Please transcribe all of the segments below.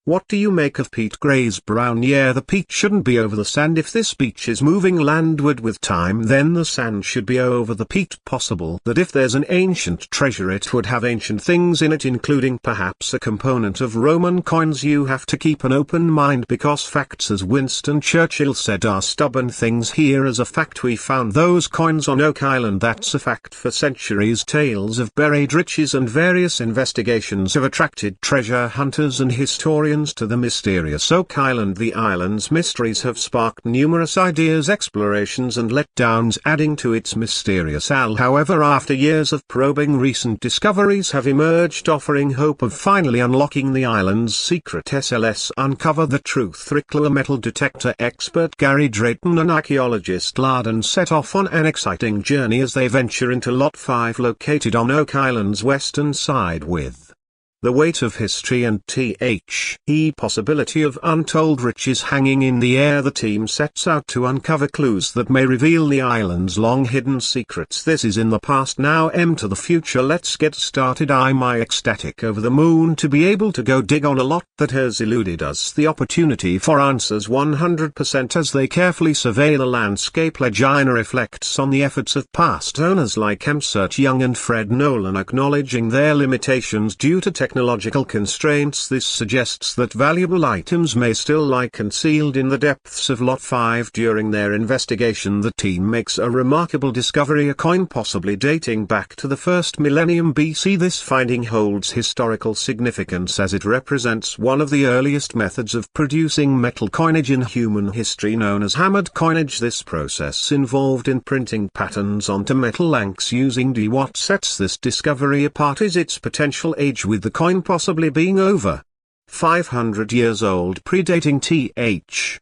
What do you make of Pete Gray's brown? Yeah, the peat shouldn't be over the sand. If this beach is moving landward with time, then the sand should be over the peat. Possible that if there's an ancient treasure it would have ancient things in it, including perhaps a component of Roman coins. You have to keep an open mind because facts, as Winston Churchill said, are stubborn things. Here is a fact: we found those coins on Oak Island. That's a fact. For centuries tales of buried riches and various investigations have attracted treasure hunters and historians to the mysterious Oak Island. The island's mysteries have sparked numerous ideas, explorations and letdowns, adding to its mysterious allure. However, after years of probing, recent discoveries have emerged offering hope of finally unlocking the island's secret. SLS Uncover the Truth. Rickler, metal detector expert Gary Drayton and archaeologist Aladdin set off on an exciting journey as they venture into Lot 5, located on Oak Island's western side, with the weight of history and the possibility of untold riches hanging in the air. The team sets out to uncover clues that may reveal the island's long-hidden secrets. This is in the past, now to the future. Let's get started. I'm ecstatic, over the moon to be able to go dig on a lot that has eluded us. The opportunity for answers 100% as they carefully survey the landscape. Lagina reflects on the efforts of past owners like Msert Young and Fred Nolan, acknowledging their limitations due to technological constraints. This suggests that valuable items may still lie concealed in the depths of Lot 5. During their investigation, the team makes a remarkable discovery: a coin possibly dating back to the first millennium BC. This finding holds historical significance as it represents one of the earliest methods of producing metal coinage in human history, known as hammered coinage. This process involved imprinting patterns onto metal lanks using D. What sets this discovery apart is its potential age, with the coin possibly being over 500 years old, predating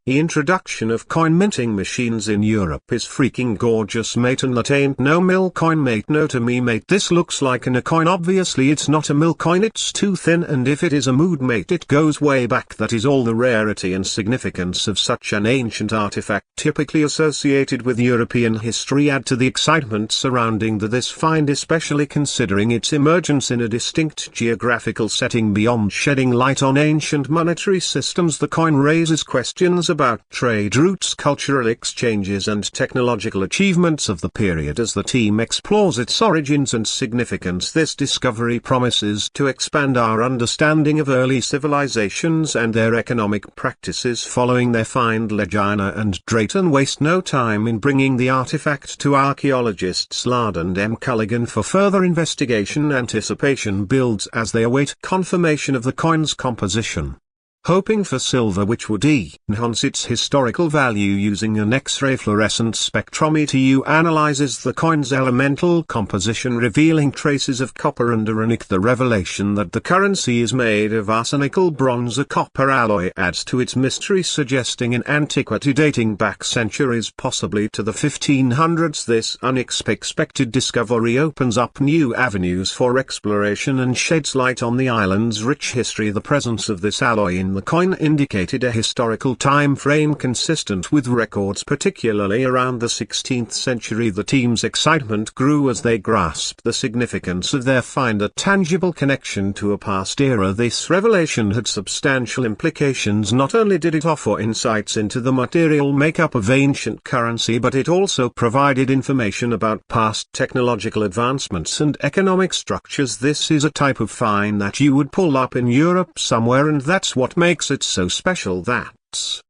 the introduction of coin minting machines in Europe. Is freaking gorgeous, mate, and that ain't no mill coin, mate. No to me, mate, this looks like a coin. Obviously it's not a mill coin, it's too thin, and if it is a mood, mate, it goes way back. That is all the rarity and significance of such an ancient artifact, typically associated with European history, add to the excitement surrounding this find, especially considering its emergence in a distinct geographical setting. Beyond shedding light on ancient monetary systems, the coin raises questions about trade routes, cultural exchanges and technological achievements of the period. As the team explores its origins and significance, this discovery promises to expand our understanding of early civilizations and their economic practices. Following their find, Lagina and Drayton waste no time in bringing the artifact to archaeologists Lard and M. Culligan for further investigation. Anticipation builds as they await confirmation of the coin's composition, hoping for silver, which would enhance its historical value. Using an X-ray fluorescent spectrometer, you analyzes the coin's elemental composition, revealing traces of copper and arsenic. The revelation that the currency is made of arsenical bronze, a copper alloy, adds to its mystery, suggesting an antiquity dating back centuries, possibly to the 1500s. This unexpected discovery opens up new avenues for exploration and sheds light on the island's rich history. The presence of this alloy in the coin indicated a historical time frame consistent with records, particularly around the 16th century. The team's excitement grew as they grasped the significance of their find, a tangible connection to a past era. This revelation had substantial implications. Not only did it offer insights into the material makeup of ancient currency, but it also provided information about past technological advancements and economic structures. This is a type of find that you would pull up in Europe somewhere, and that's what makes it so special. That's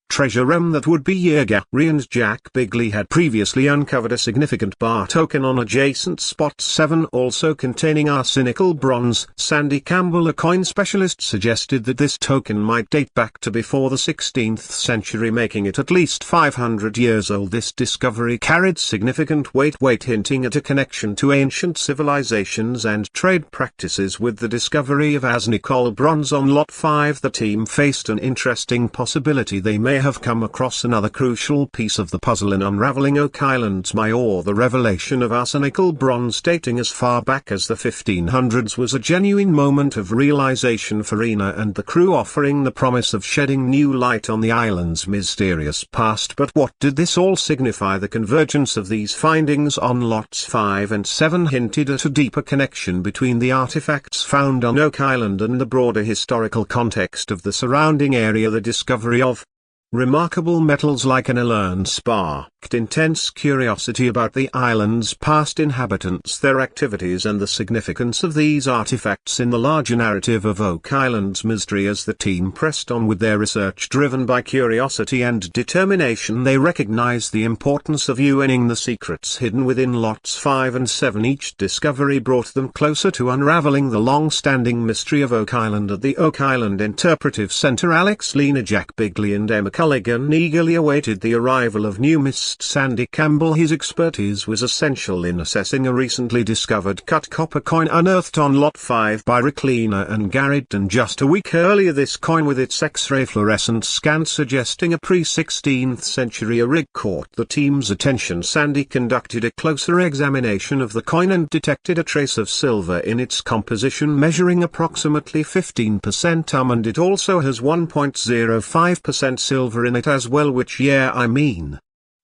treasure that would be Gary and Jack Bigley had previously uncovered a significant bar token on adjacent spot 7, also containing arsenical bronze. Sandy Campbell, a coin specialist, suggested that this token might date back to before the 16th century, making it at least 500 years old. This discovery carried significant weight, hinting at a connection to ancient civilizations and trade practices. With the discovery of arsenical bronze on Lot 5, the team faced an interesting possibility. They may have come across another crucial piece of the puzzle in unraveling Oak Island's mystery. The revelation of arsenical bronze dating as far back as the 1500s was a genuine moment of realization for Ina and the crew, offering the promise of shedding new light on the island's mysterious past. But what did this all signify? The convergence of these findings on lots 5 and 7 hinted at a deeper connection between the artifacts found on Oak Island and the broader historical context of the surrounding area. The discovery of remarkable metals like aniline sparked intense curiosity about the island's past inhabitants, their activities, and the significance of these artifacts in the larger narrative of Oak Island's mystery. As the team pressed on with their research driven by curiosity and determination, they recognized the importance of unearthing the secrets hidden within lots 5 and 7. Each discovery brought them closer to unraveling the long-standing mystery of Oak Island. At the Oak Island Interpretive Center, Alex, Lena, Jack Bigley and Emma Culligan eagerly awaited the arrival of new Mr. Sandy Campbell. His expertise was essential in assessing a recently discovered cut copper coin unearthed on Lot 5 by Rick, Lena and Garrett. Just a week earlier, this coin with its X-ray fluorescent scan suggesting a pre-16th century rig caught the team's attention. Sandy conducted a closer examination of the coin and detected a trace of silver in its composition measuring approximately 15%, and it also has 1.05% silver in it as well, which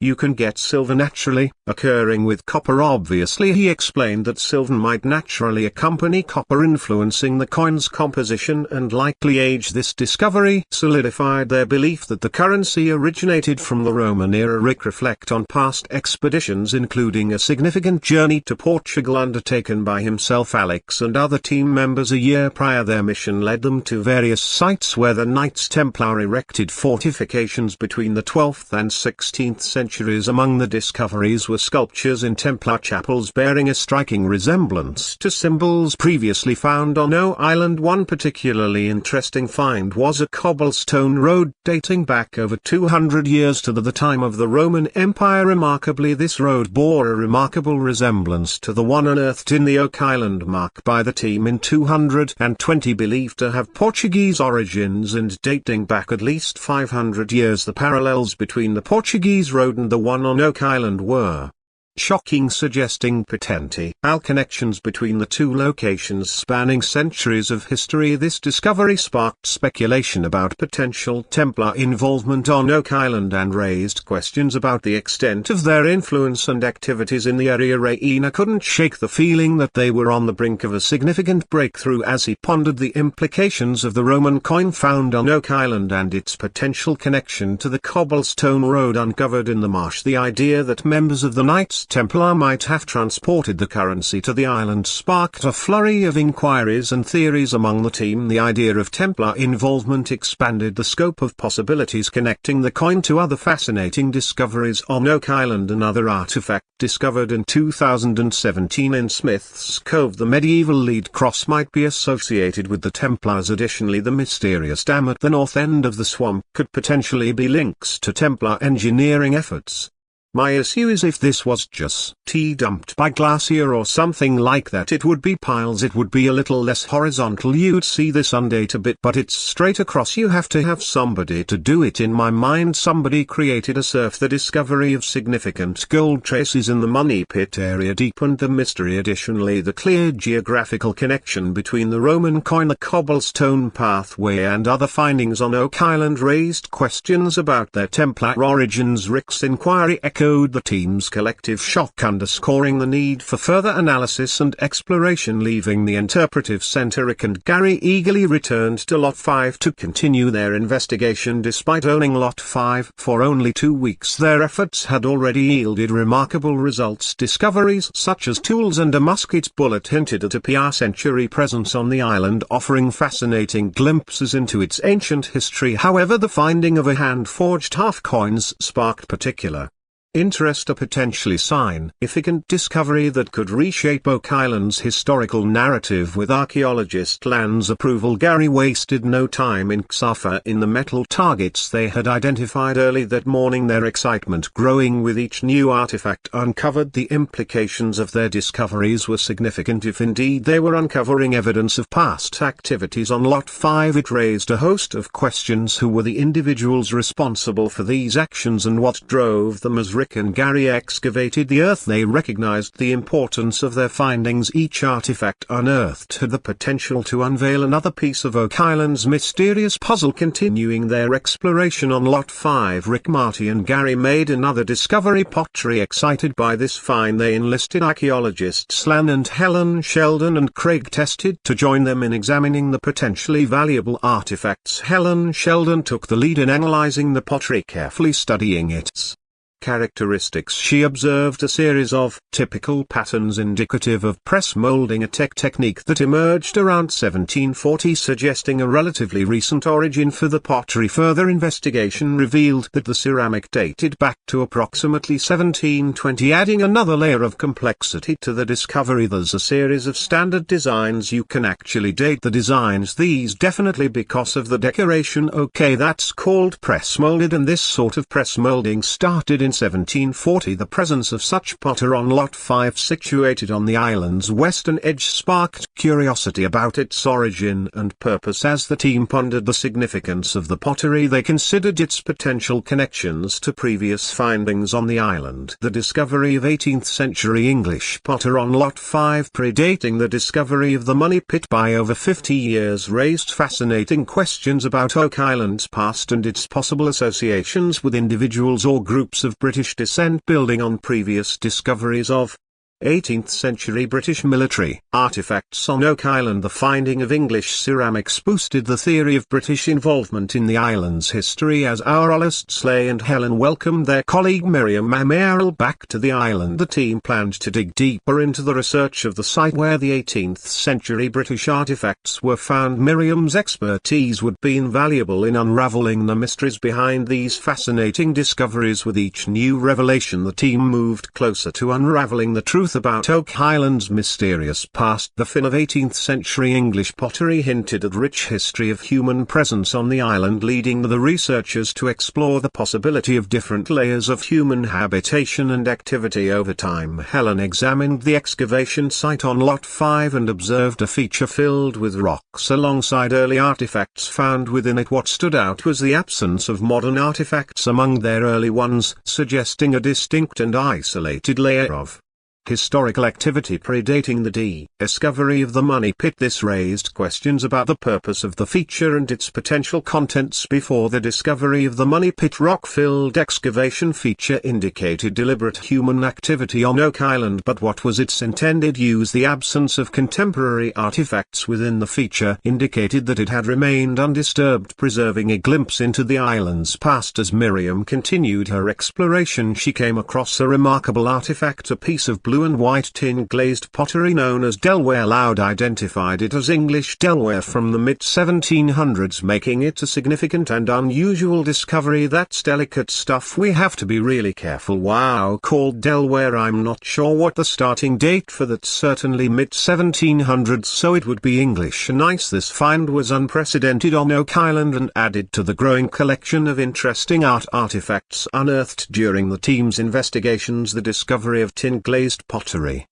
you can get silver naturally, occurring with copper. Obviously, he explained that silver might naturally accompany copper, influencing the coin's composition and likely age. This discovery solidified their belief that the currency originated from the Roman era. Rick reflected on past expeditions, including a significant journey to Portugal undertaken by himself, Alex and other team members a year prior. Their mission led them to various sites where the Knights Templar erected fortifications between the 12th and 16th centuries. Among the discoveries were sculptures in Templar chapels bearing a striking resemblance to symbols previously found on Oak Island. One particularly interesting find was a cobblestone road dating back over 200 years to the time of the Roman Empire. Remarkably, this road bore a remarkable resemblance to the one unearthed in the Oak Island mark by the team in 220, believed to have Portuguese origins and dating back at least 500 years. The parallels between the Portuguese road and the one on Oak Island were shocking, suggesting potential connections between the two locations spanning centuries of history. This discovery sparked speculation about potential Templar involvement on Oak Island and raised questions about the extent of their influence and activities in the area. Ina couldn't shake the feeling that they were on the brink of a significant breakthrough as he pondered the implications of the Roman coin found on Oak Island and its potential connection to the cobblestone road uncovered in the marsh. The idea that members of the Knights Templar might have transported the currency to the island sparked a flurry of inquiries and theories among the team. The idea of Templar involvement expanded the scope of possibilities, connecting the coin to other fascinating discoveries on Oak Island. Another artifact discovered in 2017 in Smith's Cove, the medieval lead cross, might be associated with the Templars. Additionally, the mysterious dam at the north end of the swamp could potentially be links to Templar engineering efforts. My issue is if this was just tea dumped by glacier or something like that, it would be piles, it would be a little less horizontal, you'd see this undate a bit, but it's straight across. You have to have somebody to do it. In my mind, somebody created a surf. The discovery of significant gold traces in the Money Pit area deepened the mystery. Additionally, the clear geographical connection between the Roman coin, the cobblestone pathway and other findings on Oak Island raised questions about their Templar origins. Rick's inquiry echoed the team's collective shock, underscoring the need for further analysis and exploration. Leaving the interpretive center, Rick and Gary eagerly returned to Lot 5 to continue their investigation. Despite owning Lot 5 for only 2 weeks, their efforts had already yielded remarkable results. Discoveries such as tools and a musket bullet hinted at a PR-century presence on the island, offering fascinating glimpses into its ancient history. However, the finding of a hand-forged half-coins sparked particular interest, a potentially significant discovery that could reshape Oak Island's historical narrative. With archaeologist Land's approval, Gary wasted no time in deciphering the metal targets they had identified early that morning, their excitement growing with each new artifact uncovered. The implications of their discoveries were significant, if indeed they were uncovering evidence of past activities on Lot 5. It raised a host of questions: who were the individuals responsible for these actions and what drove them? As Rick and Gary excavated the Earth, they recognized the importance of their findings. Each artifact unearthed had the potential to unveil another piece of Oak Island's mysterious puzzle. Continuing their exploration on Lot 5, Rick, Marty and Gary made another discovery: pottery. Excited by this find, they enlisted archaeologists Lan and Helen Sheldon and Craig tested to join them in examining the potentially valuable artifacts. Helen Sheldon took the lead in analyzing the pottery, carefully studying its characteristics. She observed a series of typical patterns indicative of press molding, a technique that emerged around 1740, suggesting a relatively recent origin for the pottery. Further investigation revealed that the ceramic dated back to approximately 1720, adding another layer of complexity to the discovery. There's a series of standard designs. You can actually date the designs, these definitely, because of the decoration. Okay, that's called press molded, and this sort of press molding started in 1740. The presence of such potter on Lot 5, situated on the island's western edge, sparked curiosity about its origin and purpose. As the team pondered the significance of the pottery, they considered its potential connections to previous findings on the island. The discovery of 18th century English potter on Lot 5, predating the discovery of the Money Pit by over 50 years, raised fascinating questions about Oak Island's past and its possible associations with individuals or groups of British descent. Building on previous discoveries of 18th century British military artifacts on Oak Island, the finding of English ceramics boosted the theory of British involvement in the island's history. As archaeologists Leigh and Helen welcomed their colleague Miriam Amaral back to the island, the team planned to dig deeper into the research of the site where the 18th century British artifacts were found. Miriam's expertise would be invaluable in unraveling the mysteries behind these fascinating discoveries. With each new revelation, the team moved closer to unraveling the truth about Oak Island's mysterious past. The find of 18th century English pottery hinted at rich history of human presence on the island, leading the researchers to explore the possibility of different layers of human habitation and activity over time. Helen examined the excavation site on Lot 5 and observed a feature filled with rocks alongside early artifacts found within it. What stood out was the absence of modern artifacts among their early ones, suggesting a distinct and isolated layer of historical activity predating the discovery of the Money Pit. This raised questions about the purpose of the feature and its potential contents. Before the discovery of the Money Pit, rock-filled excavation feature indicated deliberate human activity on Oak Island, but what was its intended use? The absence of contemporary artifacts within the feature indicated that it had remained undisturbed, preserving a glimpse into the island's past. As Miriam continued her exploration, she came across a remarkable artifact, a piece of blue and white tin glazed pottery known as Delaware. Loud identified it as English Delaware from the mid-1700s, making it a significant and unusual discovery. That's delicate stuff, we have to be really careful. Wow, called Delaware. I'm not sure what the starting date for that, certainly mid-1700s, so it would be English. Nice. This find was unprecedented on Oak Island and added to the growing collection of interesting artifacts unearthed during the team's investigations. The discovery of tin glazed pottery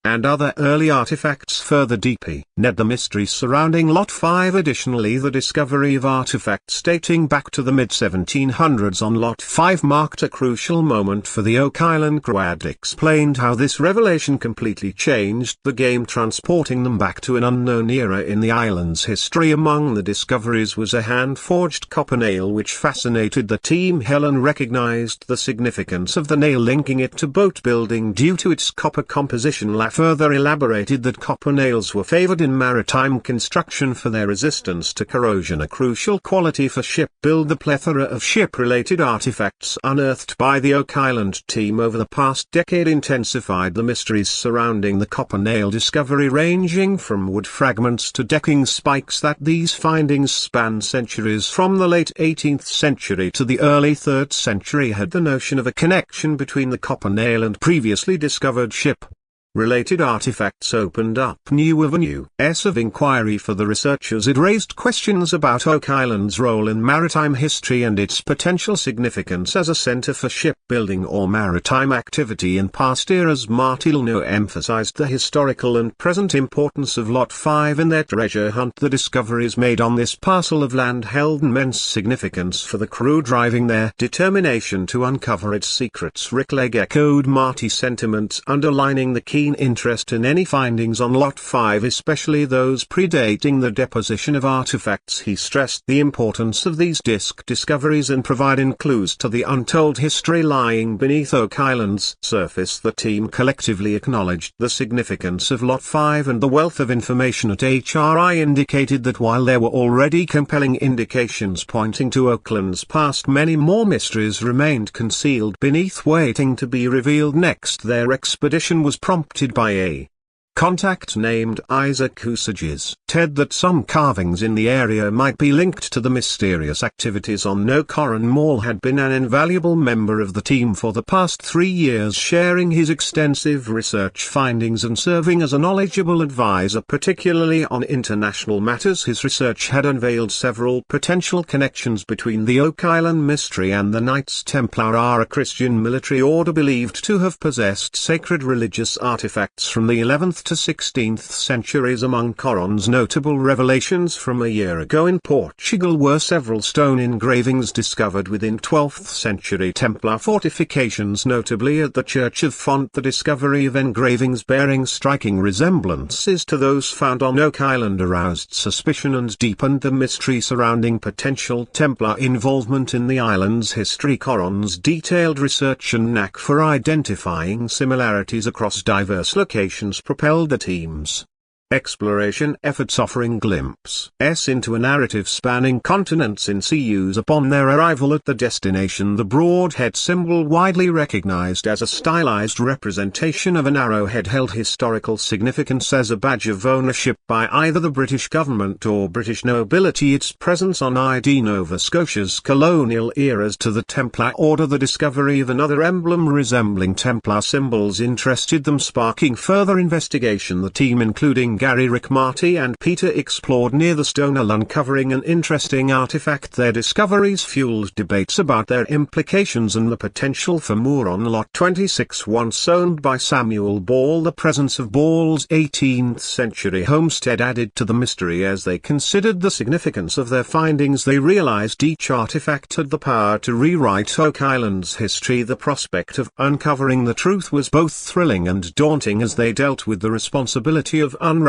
and other early artifacts further deeply net the mystery surrounding Lot 5. Additionally, the discovery of artifacts dating back to the mid-1700s on Lot 5 marked a crucial moment for the Oak Island crew. Explained how this revelation completely changed the game, transporting them back to an unknown era in the island's history. Among the discoveries was a hand-forged copper nail which fascinated the team. Helen recognized the significance of the nail, linking it to boat building due to its copper composition. further elaborated that copper nails were favored in maritime construction for their resistance to corrosion, a crucial quality for shipbuilding. The plethora of ship-related artifacts unearthed by the Oak Island team over the past decade intensified the mysteries surrounding the copper nail discovery, ranging from wood fragments to decking spikes. That these findings span centuries from the late 18th century to the early 3rd century had the notion of a connection between the copper nail and previously discovered ship-related artifacts opened up new avenues of inquiry for the researchers. It raised questions about Oak Island's role in maritime history and its potential significance as a center for shipbuilding or maritime activity in past eras. Martino emphasized the historical and present importance of Lot 5 in their treasure hunt. The discoveries made on this parcel of land held immense significance for the crew, driving their determination to uncover its secrets. Rick Legg echoed Marty's sentiments, underlining the keen interest in any findings on Lot 5, especially those predating the deposition of artifacts. He stressed the importance of these disk discoveries in providing clues to the untold history lying beneath Oak Island's surface. The team collectively acknowledged the significance of Lot 5, and the wealth of information at HRI indicated that while there were already compelling indications pointing to Oakland's past, many more mysteries remained concealed beneath, waiting to be revealed next. Their expedition was prompted by a contact named Isaac, who suggested that some carvings in the area might be linked to the mysterious activities on Oak Island. Moore had been an invaluable member of the team for the past 3 years, sharing his extensive research findings and serving as a knowledgeable advisor, particularly on international matters. His research had unveiled several potential connections between the Oak Island mystery and the Knights Templar, a Christian military order believed to have possessed sacred religious artifacts from the 11th to 16th centuries. Among Coron's notable revelations from a year ago in Portugal were several stone engravings discovered within 12th century Templar fortifications, notably at the Church of Font. The discovery of engravings bearing striking resemblances to those found on Oak Island aroused suspicion and deepened the mystery surrounding potential Templar involvement in the island's history. Coron's detailed research and knack for identifying similarities across diverse locations propelled the team's exploration efforts, offering glimpses into a narrative spanning continents in CUs. Upon their arrival at the destination, the broadhead symbol, widely recognized as a stylized representation of an arrowhead, held historical significance as a badge of ownership by either the British government or British nobility. Its presence on ID Nova Scotia's colonial eras to the Templar Order. The discovery of another emblem resembling Templar symbols interested them, sparking further investigation. The team, including Gary, Rick, Marty and Peter, explored near the stone, uncovering an interesting artifact. Their discoveries fueled debates about their implications and the potential for more on Lot 26, once owned by Samuel Ball. The presence of Ball's 18th century homestead added to the mystery as they considered the significance of their findings. They realized each artifact had the power to rewrite Oak Island's history. The prospect of uncovering the truth was both thrilling and daunting as they dealt with the responsibility of unraveling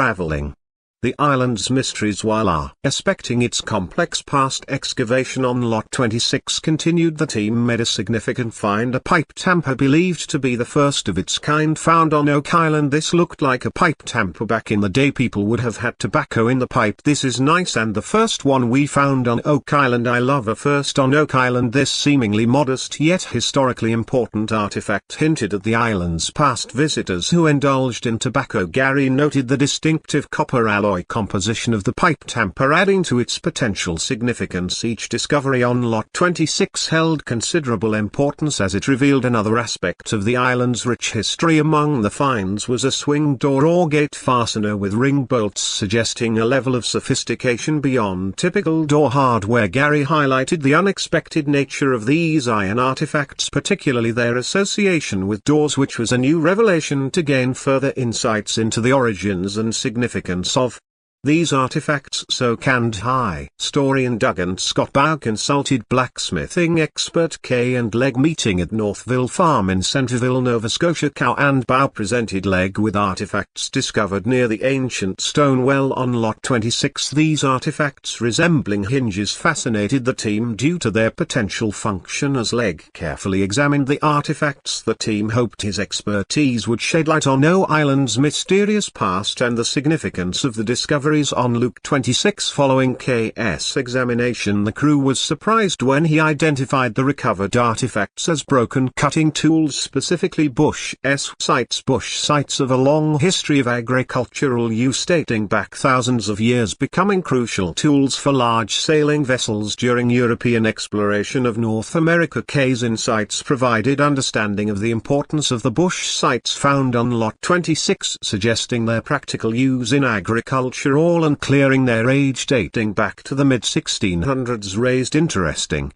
the island's mysteries while inspecting its complex past. Excavation on Lot 26 continued. The team made a significant find, a pipe tamper believed to be the first of its kind found on Oak Island. This looked like a pipe tamper back in the day. People would have had tobacco in the pipe. This is nice, and the first one we found on Oak Island. I love a first on Oak Island. This seemingly modest yet historically important artifact hinted at the island's past visitors who indulged in tobacco. Gary noted the distinctive copper alloy composition of the pipe tamper, adding to its potential significance. Each discovery on Lot 26 held considerable importance as it revealed another aspect of the island's rich history. Among the finds was a swing door or gate fastener with ring bolts, suggesting a level of sophistication beyond typical door hardware. Gary highlighted the unexpected nature of these iron artifacts, particularly their association with doors, which was a new revelation. To gain further insights into the origins and significance of These artifacts soak and high. Story and Duggan Scott Bow consulted blacksmithing expert K and Leg meeting at Northville Farm in Centerville, Nova Scotia. Cow and Bow presented Leg with artifacts discovered near the ancient stone well on Lot 26. These artifacts resembling hinges fascinated the team due to their potential function. As Leg carefully examined the artifacts, the team hoped his expertise would shed light on O Island's mysterious past and the significance of the discoveries on Luke 26. Following K's examination, the crew was surprised when he identified the recovered artifacts as broken cutting tools, specifically bush sites. Bush sites have a long history of agricultural use dating back thousands of years, becoming crucial tools for large sailing vessels during European exploration of North America. K's insights provided understanding of the importance of the bush sites found on Lot 26, suggesting their practical use in agriculture and clearing their age dating back to the mid-1600s raised interesting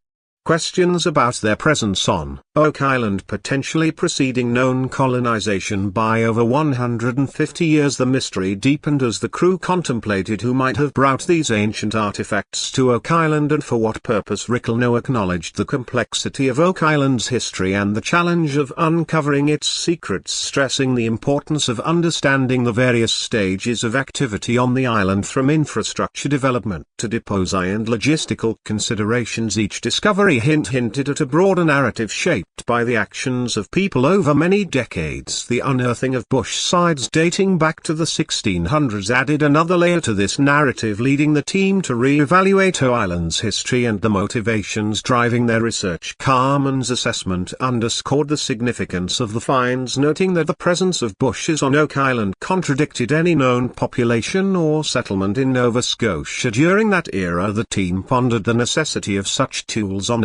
questions about their presence on Oak Island, potentially preceding known colonization by over 150 years. The mystery deepened as the crew contemplated who might have brought these ancient artifacts to Oak Island and for what purpose. Rickleano acknowledged the complexity of Oak Island's history and the challenge of uncovering its secrets, stressing the importance of understanding the various stages of activity on the island, from infrastructure development to depots and logistical considerations. Each discovery hinted at a broader narrative shaped by the actions of people over many decades. The unearthing of bush sites dating back to the 1600s added another layer to this narrative, leading the team to re-evaluate O Island's history and the motivations driving their research. Carmen's assessment underscored the significance of the finds, noting that the presence of bushes on Oak Island contradicted any known population or settlement in Nova Scotia during that era. The team pondered the necessity of such tools on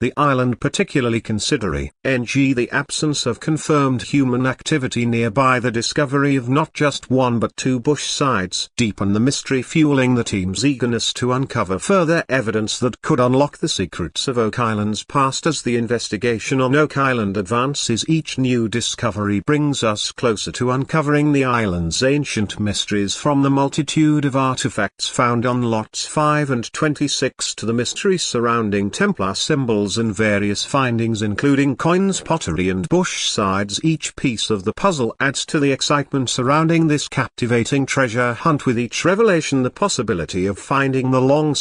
the island, particularly considering the absence of confirmed human activity nearby. The discovery of not just one but two bush sites deepened the mystery, fueling the team's eagerness to uncover further evidence that could unlock the secrets of Oak Island's past. As the investigation on Oak Island advances, each new discovery brings us closer to uncovering the island's ancient mysteries, from the multitude of artifacts found on Lots 5 and 26 to the mystery surrounding Templar symbols and various findings including coins, pottery and bush sides. Each piece of the puzzle adds to the excitement surrounding this captivating treasure hunt, with each revelation the possibility of finding the long